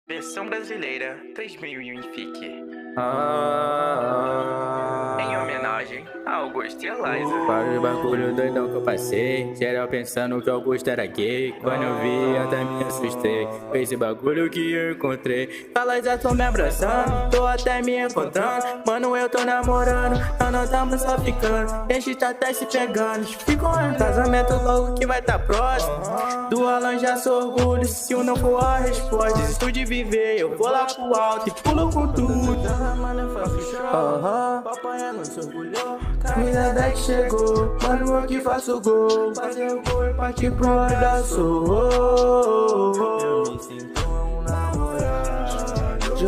Versão brasileira 3001 FIC. Em homenagem a Augusto e Eliza. Vários bagulho doidão que eu passei. Geral pensando que Augusto era gay. Quando eu vi, até me assustei. Foi esse bagulho que eu encontrei. A Eliza tô me abraçando, tô até me encontrando. Mano, eu tô namorando, nós não tamo só ficando. A gente tá até se pegando. Ficou um casamento logo que vai tá próximo. Do Alan já sou orgulho, se eu não for a resposta. Desisto de viver, eu vou lá pro alto e pulo com tudo. Papai não se orgulhou. Camisa 10 chegou, mano, eu que faço gol. Fazer o gol e partir pro abraço. Eu me sinto um namorado.